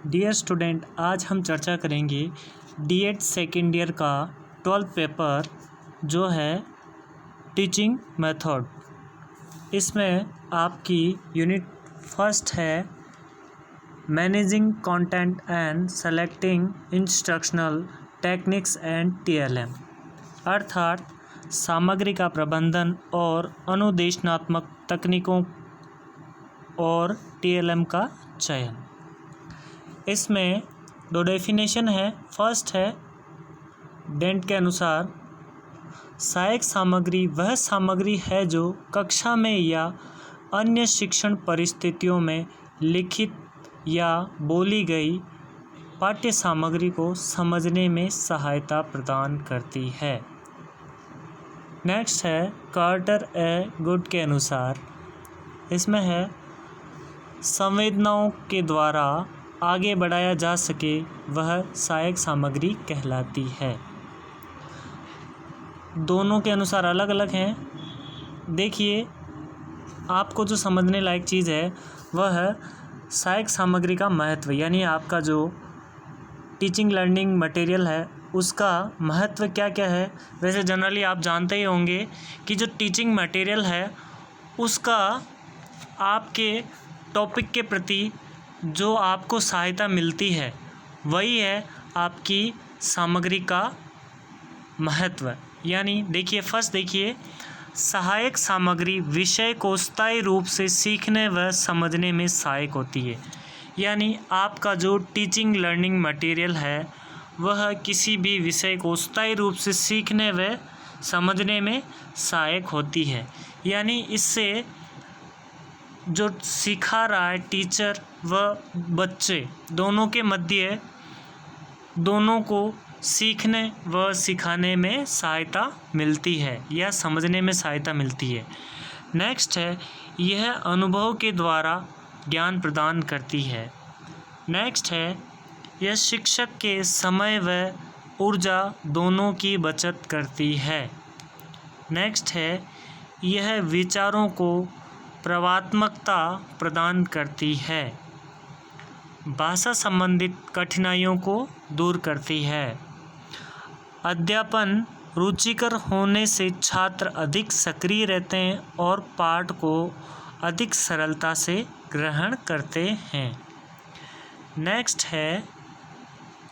Dear student, आज हम चर्चा करेंगे डीएड सेकेंड ईयर का 12th पेपर जो है टीचिंग मेथड। इसमें आपकी यूनिट फर्स्ट है managing content and selecting instructional techniques and TLM, अर्थात सामग्री का प्रबंधन और अनुदेशनात्मक तकनीकों और टीएलएम का चयन। इसमें दो डेफिनेशन है। फर्स्ट है डेंट के अनुसार सहायक सामग्री वह सामग्री है जो कक्षा में या अन्य शिक्षण परिस्थितियों में लिखित या बोली गई पाठ्य सामग्री को समझने में सहायता प्रदान करती है। नेक्स्ट है कार्टर ए गुड के अनुसार इसमें है संवेदनाओं के द्वारा आगे बढ़ाया जा सके वह सहायक सामग्री कहलाती है। दोनों के अनुसार अलग अलग हैं। देखिए, आपको जो समझने लायक चीज़ है वह है सहायक सामग्री का महत्व, यानी आपका जो टीचिंग लर्निंग मटेरियल है उसका महत्व क्या क्या है। वैसे जनरली आप जानते ही होंगे कि जो टीचिंग मटेरियल है उसका आपके टॉपिक के प्रति जो आपको सहायता मिलती है वही है आपकी सामग्री का महत्व। यानी देखिए, फर्स्ट देखिए, सहायक सामग्री विषय को स्थायी रूप से सीखने व समझने में सहायक होती है। यानी आपका जो टीचिंग लर्निंग मटेरियल है वह किसी भी विषय को स्थायी रूप से सीखने व समझने में सहायक होती है। यानी इससे जो सिखा रहा है टीचर व बच्चे दोनों के मध्य दोनों को सीखने व सिखाने में सहायता मिलती है या समझने में सहायता मिलती है। नेक्स्ट है यह अनुभव के द्वारा ज्ञान प्रदान करती है। नेक्स्ट है यह शिक्षक के समय व ऊर्जा दोनों की बचत करती है। नेक्स्ट है यह विचारों को प्रवात्मकता प्रदान करती है। भाषा संबंधित कठिनाइयों को दूर करती है। अध्यापन रुचिकर होने से छात्र अधिक सक्रिय रहते हैं और पाठ को अधिक सरलता से ग्रहण करते हैं। नेक्स्ट है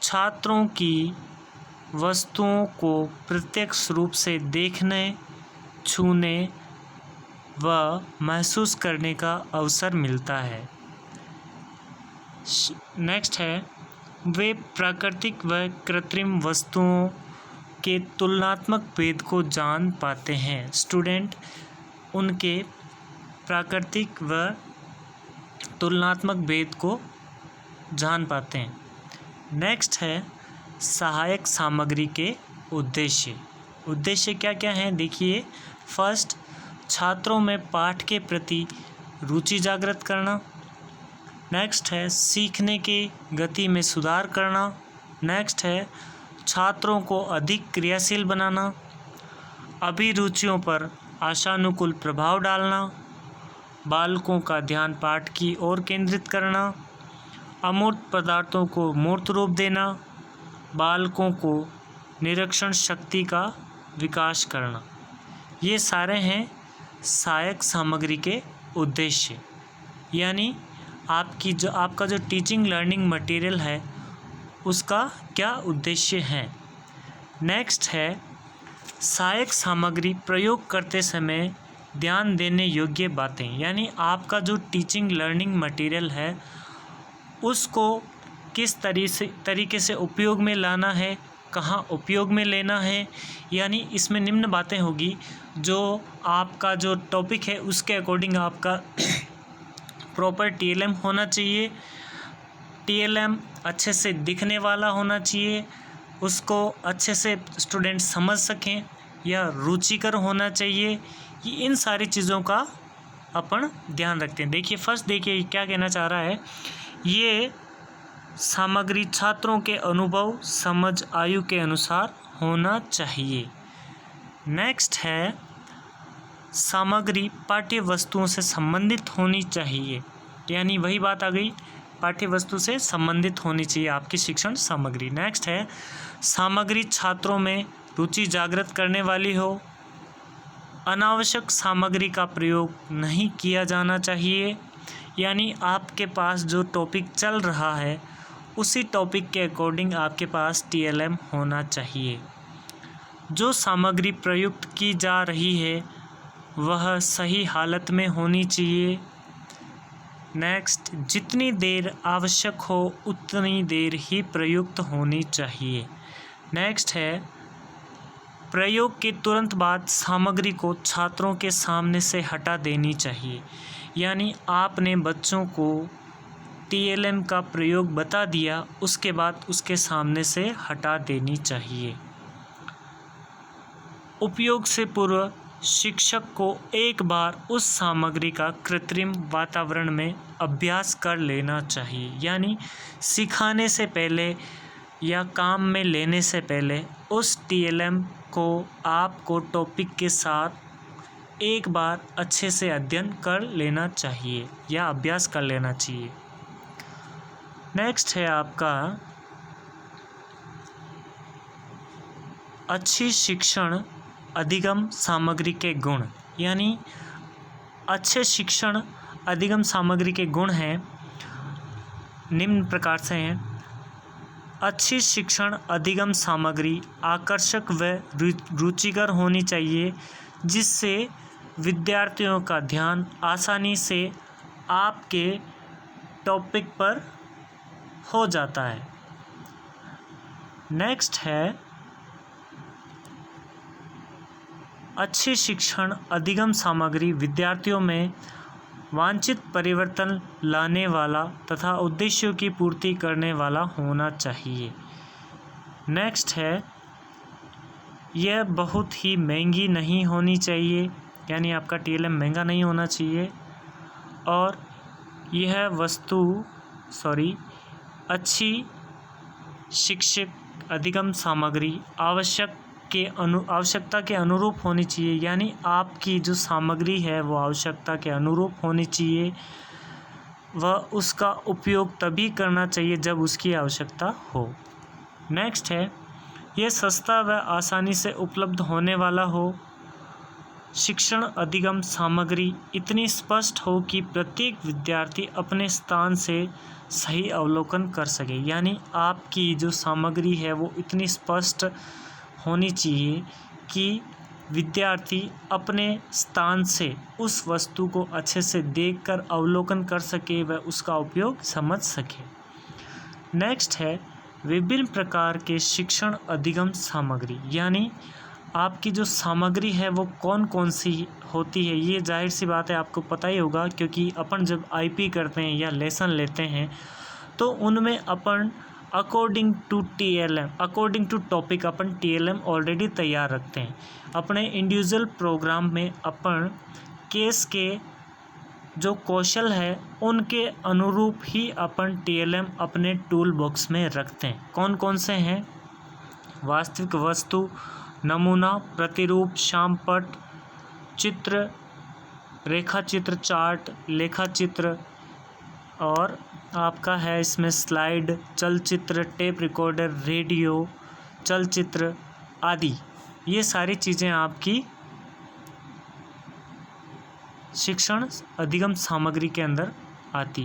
छात्रों की वस्तुओं को प्रत्यक्ष रूप से देखने, छूने व महसूस करने का अवसर मिलता है। नेक्स्ट है वे प्राकृतिक व कृत्रिम वस्तुओं के तुलनात्मक भेद को जान पाते हैं। स्टूडेंट उनके प्राकृतिक व तुलनात्मक भेद को जान पाते हैं। नेक्स्ट है सहायक सामग्री के उद्देश्य। उद्देश्य क्या क्या हैं देखिए, फर्स्ट छात्रों में पाठ के प्रति रुचि जागृत करना। नेक्स्ट है सीखने की गति में सुधार करना। नेक्स्ट है छात्रों को अधिक क्रियाशील बनाना। अभिरुचियों पर आशानुकूल प्रभाव डालना। बालकों का ध्यान पाठ की ओर केंद्रित करना। अमूर्त पदार्थों को मूर्त रूप देना। बालकों को निरीक्षण शक्ति का विकास करना। ये सारे हैं सहायक सामग्री के उद्देश्य। यानी आपका जो टीचिंग लर्निंग मटेरियल है उसका क्या उद्देश्य है। नेक्स्ट है सहायक सामग्री प्रयोग करते समय ध्यान देने योग्य बातें। यानी आपका जो टीचिंग लर्निंग मटेरियल है उसको किस तरीके से उपयोग में लाना है, कहाँ उपयोग में लेना है। यानी इसमें निम्न बातें होगी जो आपका जो टॉपिक है उसके अकॉर्डिंग आपका प्रॉपर टीएलएम होना चाहिए। टीएलएम अच्छे से दिखने वाला होना चाहिए, उसको अच्छे से स्टूडेंट समझ सकें या रुचिकर होना चाहिए। ये इन सारी चीज़ों का अपन ध्यान रखते हैं। देखिए, फर्स्ट देखिए क्या कहना चाह रहा है, ये सामग्री छात्रों के अनुभव समझ आयु के अनुसार होना चाहिए। नेक्स्ट है सामग्री पाठ्य वस्तुओं से संबंधित होनी चाहिए। यानी वही बात आ गई पाठ्य वस्तु से संबंधित होनी चाहिए आपकी शिक्षण सामग्री। नेक्स्ट है सामग्री छात्रों में रुचि जागृत करने वाली हो, अनावश्यक सामग्री का प्रयोग नहीं किया जाना चाहिए, यानी आपके पास जो टॉपिक चल रहा है उसी टॉपिक के अकॉर्डिंग आपके पास TLM होना चाहिए। जो सामग्री प्रयुक्त की जा रही है वह सही हालत में होनी चाहिए। नेक्स्ट, जितनी देर आवश्यक हो उतनी देर ही प्रयुक्त होनी चाहिए। नेक्स्ट है प्रयोग के तुरंत बाद सामग्री को छात्रों के सामने से हटा देनी चाहिए, यानी आपने बच्चों को TLM का प्रयोग बता दिया, उसके बाद उसके सामने से हटा देनी चाहिए। उपयोग से पूर्व शिक्षक को एक बार उस सामग्री का कृत्रिम वातावरण में अभ्यास कर लेना चाहिए, यानी सिखाने से पहले या काम में लेने से पहले उस TLM को आपको टॉपिक के साथ एक बार अच्छे से अध्ययन कर लेना चाहिए या अभ्यास कर लेना चाहिए। नेक्स्ट है आपका अच्छी शिक्षण अधिगम सामग्री के गुण, यानी अच्छे शिक्षण अधिगम सामग्री के गुण हैं निम्न प्रकार से हैं। अच्छी शिक्षण अधिगम सामग्री आकर्षक व रुचिकर होनी चाहिए, जिससे विद्यार्थियों का ध्यान आसानी से आपके टॉपिक पर हो जाता है। नेक्स्ट है अच्छी शिक्षण अधिगम सामग्री विद्यार्थियों में वांछित परिवर्तन लाने वाला तथा उद्देश्यों की पूर्ति करने वाला होना चाहिए। नेक्स्ट है यह बहुत ही महंगी नहीं होनी चाहिए, यानी आपका TLM महंगा नहीं होना चाहिए। और यह अच्छी शिक्षक अधिगम सामग्री आवश्यकता के अनुरूप होनी चाहिए, यानी आपकी जो सामग्री है वो आवश्यकता के अनुरूप होनी चाहिए। वह उसका उपयोग तभी करना चाहिए जब उसकी आवश्यकता हो। नेक्स्ट है यह सस्ता व आसानी से उपलब्ध होने वाला हो। शिक्षण अधिगम सामग्री इतनी स्पष्ट हो कि प्रत्येक विद्यार्थी अपने स्थान से सही अवलोकन कर सके, यानी आपकी जो सामग्री है वो इतनी स्पष्ट होनी चाहिए कि विद्यार्थी अपने स्थान से उस वस्तु को अच्छे से देखकर अवलोकन कर सके व उसका उपयोग समझ सके। नेक्स्ट है विभिन्न प्रकार के शिक्षण अधिगम सामग्री, यानी आपकी जो सामग्री है वो कौन कौन सी होती है। ये जाहिर सी बात है आपको पता ही होगा, क्योंकि अपन जब IP करते हैं या लेसन लेते हैं तो उनमें अपन अकॉर्डिंग टू टॉपिक अपन TLM ऑलरेडी तैयार रखते हैं। अपने इंडिविजुअल प्रोग्राम में अपन केस के जो कौशल है उनके अनुरूप ही अपन TLM अपने टूल बॉक्स में रखते हैं। कौन कौन से हैं? वास्तविक वस्तु, नमूना, प्रतिरूप, शामपट, चित्र, रेखा चित्र, चार्ट, लेखा चित्र, और आपका है इसमें स्लाइड, चलचित्र, टेप रिकॉर्डर, रेडियो, चलचित्र आदि। ये सारी चीज़ें आपकी शिक्षण अधिगम सामग्री के अंदर आती है।